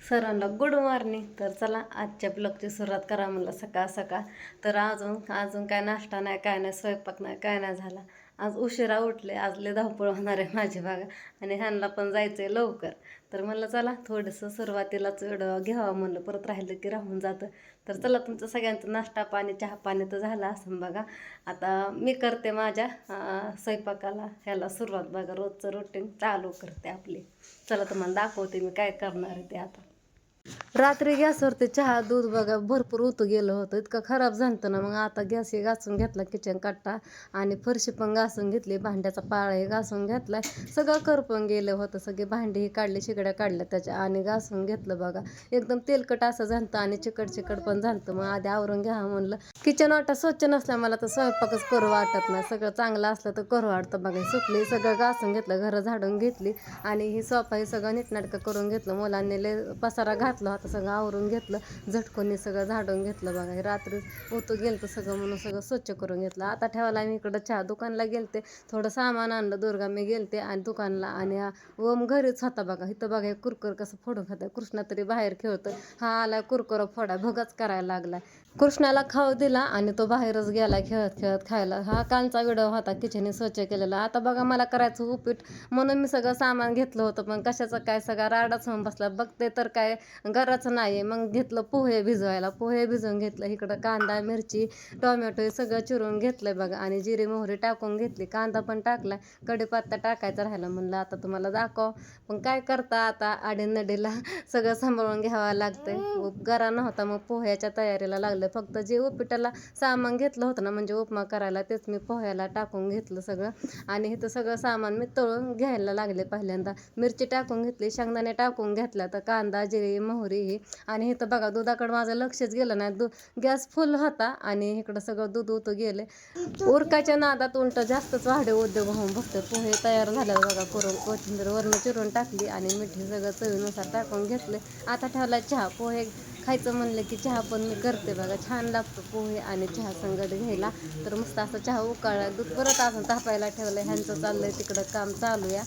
सरांना good morning. तर चला आजच्या ब्लॉगची सुरुवात करा म्हणलं सकाळ सकाळ. तर अजून अजून काय नाश्ता नाही, काय नाही, स्वयंपाक नाही, काय नाही झाला. आज उशिरा उठले, आज लय धावपळ होणार आहे माझी बघा. आणि ह्यांना पण जायचं आहे लवकर. तर म्हणलं चला थोडंसं सुरुवातीलाच एवढं घ्यावं म्हणलं, परत राहिलं की राहून जातं. तर चला तुमचं सगळ्यांचं नाश्ता पाणी चहा पाणी तर झालं असं बघा. आता मी करते माझ्या स्वयंपाकाला ह्याला सुरुवात बघा. रोजचं रुटीन चालू करते आपली. चला तुम्हाला दाखवते मी काय करणार आहे ते आता. रात्री गॅसवरती चहा दूध बघा भरपूर उतू गेलं होतं, इतकं खराब झालं ना. मग आता गॅस हे घासून घेतला, किचन कट्टा आणि फरशी पण घासून घेतली, भांड्याचा पाळाही घासून घेतलाय. सगळं करपून गेलं होतं, सगळे भांडी काढले, शिगड्या काढल्या त्याच्या आणि घासून घेतलं बघा. एकदम तेलकट असं झालं आणि चिकट चिकट पण झालं. मग आधी आवरून घ्या म्हणलं. किचन वाटा स्वच्छ नसल्या मला तर स्वयंपाकच करू वाटत नाही. सगळं चांगलं असलं तर करू वाटतं बघा. सुकली सगळं घासून घेतलं, घरं झाडून घेतली आणि ही सोफा हे सगळं नीटनाटकं करून घेतलं. मुलांनी लय पसारा घातला होता, सगळं आवरून घेतलं, झटकोनी सगळं झाडून घेतलं बघा. हे रात्री उतू गेलं तर सगळं म्हणून सगळं स्वच्छ करून घेतलं. आता ठेवायला मी इकडं चहा दुकानला गेलते, थोडं सामान आणलं. दुर्गा मी गेलते आणि दुकानला आणि ओम घरीच होता बघा. इथं बघा हे कुरकुर कसं फोडून खातं. कृष्णा तरी बाहेर खेळतोय, हा आला कुरकुर फोडा भोगाच करायला लागला. कृष्णाला खाऊ दिला आणि तो बाहेरच गेला खेळत खेळत खायला. हा कालचा व्हिडिओ होता किचन स्वच्छ केलेला. आता बघा मला करायचं उपीट, म्हणून मी सगळं सामान घेतलं होतं, पण कशाचं काय सगळा राडाच होऊन बसला. बघते तर काय घराचं नाही. मग घेतलं पोहे भिजवायला, पोहे भिजवून घेतलं. इकडं कांदा मिरची टोमॅटो हे सगळं चिरून घेतलंय बघा आणि जिरे मोहरी टाकून घेतली, कांदा पण टाकलाय, कढीपत्ता टाकायचा राहिला. म्हणलं आता तुम्हाला दाखव, पण काय करता आता आडीनडीला सगळं सांभाळून घ्यावं लागतंय. गरा नव्हता मग पोह्याच्या तयारीला लागलं. फक्त जे उपीटाला सामान घेतलं होतं ना, म्हणजे उपमा करायला, तेच मी पोह्याला टाकून घेतलं सगळं. आणि इथं सगळं सामान मी तळून घ्यायला लागले. पहिल्यांदा मिरची टाकून घेतली, शेंगदाणे टाकून घेतल्या, तर कांदा जिरे मोहरी ही. आणि इथं बघा दुधाकडं माझं लक्षच गेलं नाही. गॅस फुल होता आणि इकडं सगळं दूध उतू गेले. उरकाच्या नादात उलट जास्तच वाढे उद्योग होऊन बसते. पोहे तयार झाल्यावर बघा करून कोथिंबीर वरनं चिरून टाकली आणि मिठी सगळं चवीनुसार टाकून घेतले. आता ठेवला चहा. पोहे खायचं म्हणलं की चहा पण मी करते बघा. छान लागतो पोहे आणि चहा संगत घ्यायला. तर मस्त असं चहा उकाळला, दूध परत असं तापायला ठेवलं. ह्यांचं चाललंय तिकडं काम चालू या.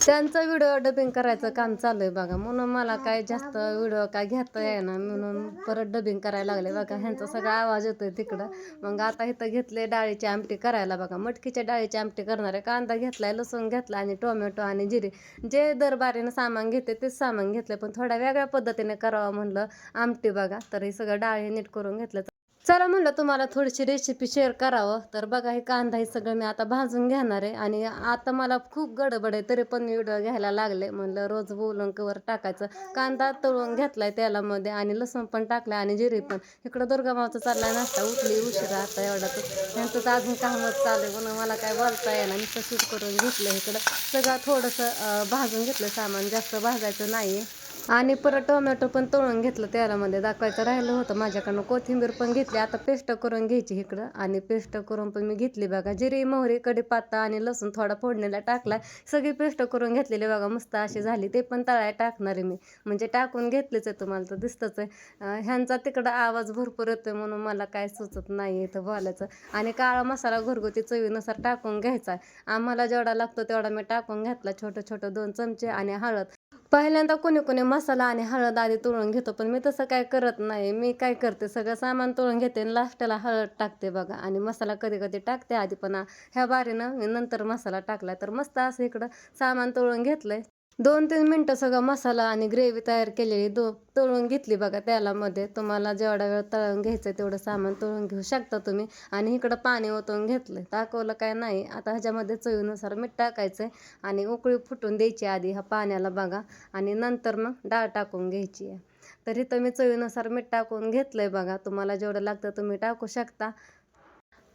त्यांचं व्हिडिओ डबिंग करायचं काम चालू आहे बघा. म्हणून मला काय जास्त व्हिडिओ काय घेता येईना, म्हणून परत डबिंग करायला लागले बघा. ह्यांचा सगळा आवाज येतोय तिकडं. मग आता इथं घेतले डाळीची आमटी करायला बघा. मटकीच्या डाळीची आमटी करणार आहे. कांदा घेतलाय, लसूण घेतला आणि टोमॅटो आणि जिरे, जे दरबारीनं सामान घेते तेच सामान घेतलं, पण थोड्या वेगळ्या पद्धतीने करावं म्हणलं आमटी बघा. तर हे सगळं डाळी नीट करून घेतलं. चला म्हणलं तुम्हाला थोडीशी रेसिपी शेअर करावं. तर बघा हे कांदा हे सगळं मी आता भाजून घेणार आहे. आणि आता मला खूप गडबड आहे, तरी पण मी व्हिडिओ घ्यायला लागले. म्हणलं रोज बोलून कवर टाकायचं. कांदा तळून घेतलाय तेलामध्ये आणि लसूण पण टाकलाय आणि जिरे पण. इकडं दुर्गा मावचा चाललाय नाश्ता, उठली उशिरा आता एवढ्यातच. त्यांचं तर अजून कामच चालू आहे, म्हणून मला काय बोलता येणार. मी तशीच करून घेतलं. इकडं सगळं थोडंसं भाजून घेतलं सामान, जास्त भाजायचं नाही. आणि परत टोमॅटो पण तळून घेतलं तेलामध्ये, दाखवायचं राहिलं होतं माझ्याकडनं. कोथिंबीर पण घेतली, आता पेस्ट करून घ्यायची इकडं. आणि पेस्ट करून पण मी घेतली बघा. जिरे मोहरी कढीपत्ता आणि लसूण थोडा फोडणीला टाकलाय. सगळी पेस्ट करून घेतलेली बघा, मस्त अशी झाली. ते पण तळाय टाकणार आहे मी, म्हणजे टाकून घेतलेच आहे, तुम्हाला तर दिसतंच आहे. ह्यांचा तिकडं आवाज भरपूर येतोय म्हणून मला काय सुचत नाही इथं बोलायचं. आणि काळा मसाला घरगुती चवीनुसार टाकून घ्यायचा. आम्हाला जेवढा लागतो तेवढा मी टाकून घेतला, छोटं छोटं 2 चमचे. आणि हळद पहिल्यांदा कोणी कोणी मसाला आणि हळद आधी तळून घेतो, पण मी तसं काय करत नाही. मी काय करते, सगळं सामान तळून घेते आणि लास्टला हळद टाकते बघा. आणि मसाला कधी कधी टाकते आधी, पण ह्या बारीनं मी नंतर मसाला टाकला. तर मस्त असं इकडं सामान तळून घेतलंय. 2-3 मिनटं सगळं मसाला आणि ग्रेव्ही तयार केलेली तळून घेतली बघा तेलामध्ये. तुम्हाला जेवढा वेळ तळून घ्यायचं तेवढं सामान तळून घेऊ शकता तुम्ही. आणि इकडं पाणी ओतून घेतलं, दाखवलं काय नाही. आता ह्याच्यामध्ये चवीनुसार मीठ टाकायचं आणि उकळी फुटून द्यायची आधी ह्या पाण्याला बघा. आणि नंतर मग डाळ टाकून घ्यायची आहे. तर इथं मी चवीनुसार मीठ टाकून घेतलंय बघा. तुम्हाला जेवढं लागतं तुम्ही टाकू शकता.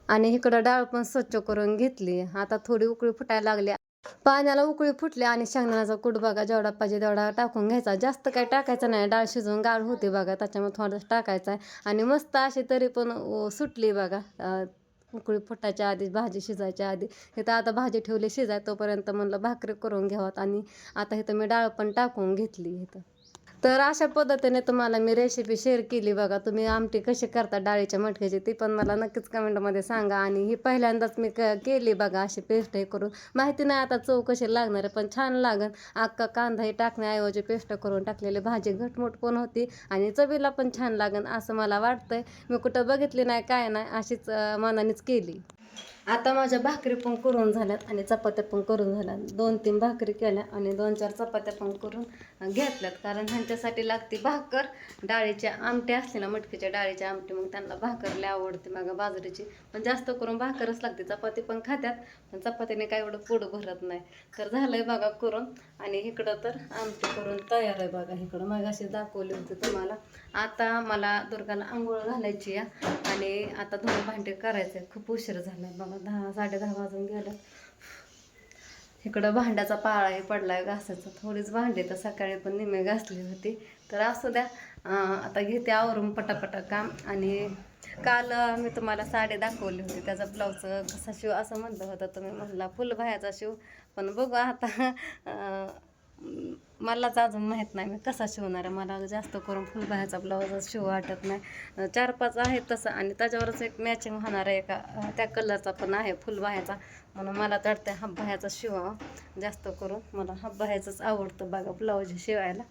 आणि इकडं डाळ पण स्वच्छ करून घेतली. आता थोडी उकळी फुटायला लागली, पाण्याला उकळी फुटली आणि शेंगदाण्याचा कूट बघा जेवढा पाहिजे तेवढा टाकून घ्यायचा. जास्त काही टाकायचं नाही, डाळ शिजून गाळ होते बघा, त्याच्यामुळे थोडंसं टाकायचं आहे. आणि मस्त अशी तरी पण सुटली बघा. उकळी फुटायच्या आधी, भाजी शिजायच्या आधी. इथं आता भाजी ठेवली शिजाय, तोपर्यंत म्हणलं भाकरी करून घ्यावात. आणि आता इथं मी डाळ पण टाकून घेतली इथं. तर अशा पद्धतीने तुम्हाला मी रेसिपी शेअर केली बघा. तुम्ही आमटी कशी करता डाळीच्या मटक्याची ती पण मला नक्कीच कमेंटमध्ये सांगा. आणि ही पहिल्यांदाच मी केली बघा अशी पेस्ट हे करून. माहिती नाही आता चव कशी लागणार आहे, पण छान लागन. अख्खा कांदा हे टाकण्याऐवजी पेस्ट करून टाकलेली भाजी घटमुट पण होती आणि चवीला पण छान लागन असं मला वाटतंय. मी कुठं बघितली नाही काय नाही, अशीच मनानेच केली. आता माझ्या भाकरी पण करून झाल्यात आणि चपात्या पण करून झाल्यात. 2-3 भाकरी केल्या आणि 2-4 चपात्या पण करून घेतल्यात. कारण ह्यांच्यासाठी लागते भाकर. डाळीच्या आमटी असते ना, मटकीच्या डाळीची आमटी, मग त्यांना भाकर लय आवडते मग बाजरीची. पण जास्त करून भाकरच लागते. चपाती पण खात्यात, पण चपातीने काय एवढं पोट भरत नाही. तर झालंय बघा करून. आणि इकडं तर आमटी करून तयार आहे बघा. इकडं मग अशी दाखवली होती तुम्हाला. आता मला दुर्गाला आंघोळ घालायची आहे आणि आता धुणं भांडे करायचे. खूप उशीर झाला बघा, 10-10:30 वाजून गेलं. इकडं भांड्याचा पाळाही पडलाय घासाचा. थोडीच भांडी तर सकाळी पण निम्मे घासली होती. तर असू द्या, आता घेते आवरून पटापटा काम. आणि काल मी तुम्हाला साडी दाखवली होती, त्याचा ब्लाऊज कसा शिव असं म्हणलं होतं तुम्ही. म्हणला फुलबाह्याचा शिव, पण बघू आता मलाच अजून माहीत नाही मी कसा शिवणार आहे. मला जास्त करून फुलबाह्याचा ब्लाऊजच शिव वाटत नाही. 4-5 आहेत तसं, आणि त्याच्यावरच एक मॅचिंग होणार आहे एका त्या कलरचा पण आहे फुलबाह्याचा. म्हणून मला तर वाटतं हाफबाह्याचा शिवावा. जास्त करून मला हाफबाह्याचंच आवडतं बघा ब्लाऊज शिवायला.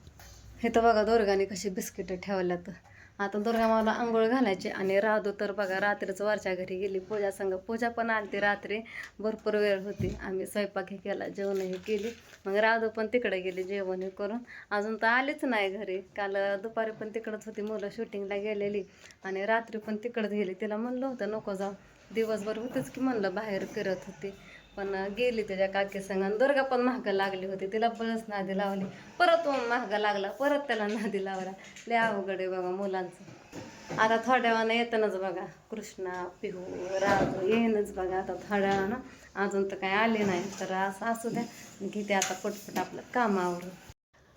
हे तर बघा दुर्गाने कशी बिस्किटं ठेवल्यात. आता दुर्गा मला आंघोळ घालायची. आणि राधू तर बघा रात्रीच वरच्या घरी गेली पूजा संग. पूजा पण आलती रात्री, भरपूर वेळ होती. आम्ही स्वयंपाक हे केला, जेवणही केली. मग राधू पण तिकडे गेली जेवण हे करून. अजून तर आलीच नाही घरी. काल दुपारी पण तिकडंच होती, मुलं शूटिंगला गेलेली. आणि रात्री पण तिकडंच गेली. तिला म्हणलं होतं नको जाऊ, दिवसभर होतेच की म्हणलं बाहेर फिरत होती. पण गेली त्याच्या काकी संग. आणि दुर्गा पण महागं लागली होती, तिला बळच नादी लावली. परत महागा लागला, परत त्याला नादी लावला. लय अवघड आहे बघा मुलांचं. आता थोड्या वेळानं येतानाच बघा कृष्णा, पिहू, राजू येईनच बघा आता थोड्या वेळानं. अजून तर काय आले नाही. तर असं असू द्या, घेते आता पटपट आपलं कामावर.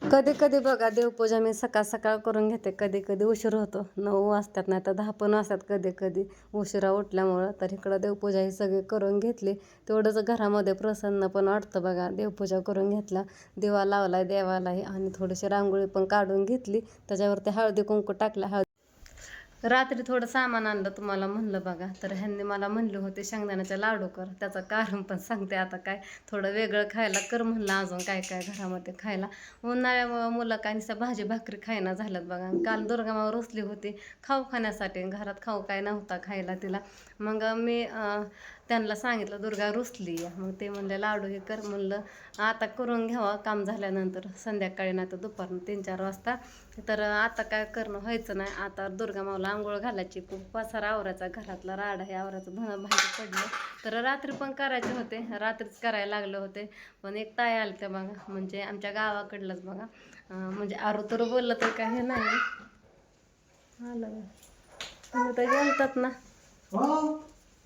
कधी कधी बघा देवपूजा मी सकाळ सकाळ करून घेते. कधी कधी उशीर होतो, 9 वाजतात, नाही तर 10 पण वाजतात कधी कधी उशिरा उठल्यामुळं. तर इकडं देवपूजा ही सगळी करून घेतली. तेवढंच घरामध्ये प्रसन्न पण वाटतं बघा. देवपूजा करून घेतला, दिवा लावला देवालाही, आणि थोडीशी रांगोळी पण काढून घेतली. त्याच्यावरती हळदी कुंकू टाकला. रात्री थोडं सामान आणलं तुम्हाला म्हणलं बघा. तर ह्यांनी मला म्हणले होते शेंगदाण्याच्या लाडू कर. त्याचं कारण पण सांगते आता. काय थोडं वेगळं खायला कर म्हणलं. अजून काय काय घरामध्ये खायला. उन्हाळ्यामुळं मुलं काय नुसतं भाजी भाकरी खायना झाल्यात बघा. काल दुर्गामावर रुसली होती खाऊ खाण्यासाठी. घरात खाऊ काय नव्हता खायला तिला. मग मी त्यांना सांगितलं दुर्गा रुसली. मग ते म्हणले लाडू हे कर. म्हणलं आता करून घ्यावा काम झाल्यानंतर, संध्याकाळी नाही तर दुपारनं 3-4 वाजता. तर आता काय करणं व्हायचं नाही. आता दुर्गा माऊला आंघोळ घालायची, खूप पसारा आवरायचा, घरातला राडा हे आवरायचं, धुणं भांडी पडलं. तर रात्री पण करायचे होते, रात्रीच करायला लागले होते. पण एक ताई आली त्या बघा, म्हणजे आमच्या गावाकडलंच बघा. म्हणजे आरू तर बोललं तर काही नाही आलं, तुम्ही तर गेलतात ना,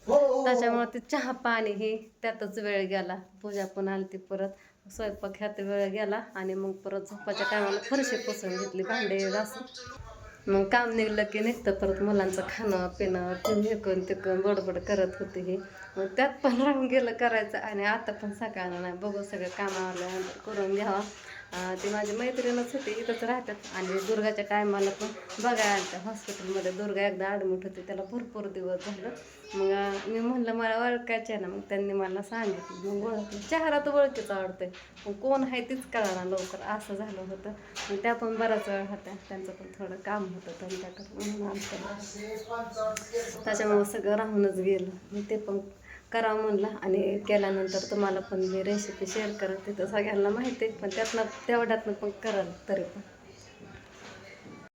त्याच्यामुळे ते चहा पाणी हे त्यातच वेळ गेला. पूजा पण आली ती, परत स्वयंपाक ह्यात वेळ गेला. आणि मग परत झोपाच्या टायमाला फरशी पुसून घेतली, भांडे घासून. मग काम निघलं की निघतं परत मुलांचं खाणं पिणं, हे करून ते करून बडबड करत होते हे. मग त्यात पण राहून गेलं करायचं. आणि आता पण सकाळनं नाही, बघू सगळं कामाला करून घ्यावा. ती माझी मैत्रीणच होती, इथंच राहतात. आणि दुर्गाच्या टायमाला पण बघायला आल्या हॉस्पिटलमध्ये. दुर्गा एकदा ॲडमिट होती, त्याला भरपूर दिवस झालं. मग मी म्हणलं मला ओळखायचं आहे ना, मग त्यांनी मला सांगितलं. मग ओळखलं, चेहरा तर ओळखीचा आवडतंय, मग कोण आहे तीच कळाना लवकर, असं झालं होतं. मग त्या पण बराच वेळ होत्या, त्यांचं पण थोडं काम होतं त्यांच्याकडे म्हणून आमचं, त्याच्यामुळं सगळं राहूनच गेलं. मग ते पण करावं म्हणलं. आणि केल्यानंतर तुम्हाला पण मी रेसिपी शेअर करत, तिथं सगळ्यांना माहिती आहे, पण त्यातनं तेवढ्यातनं पण कराल तरी पण.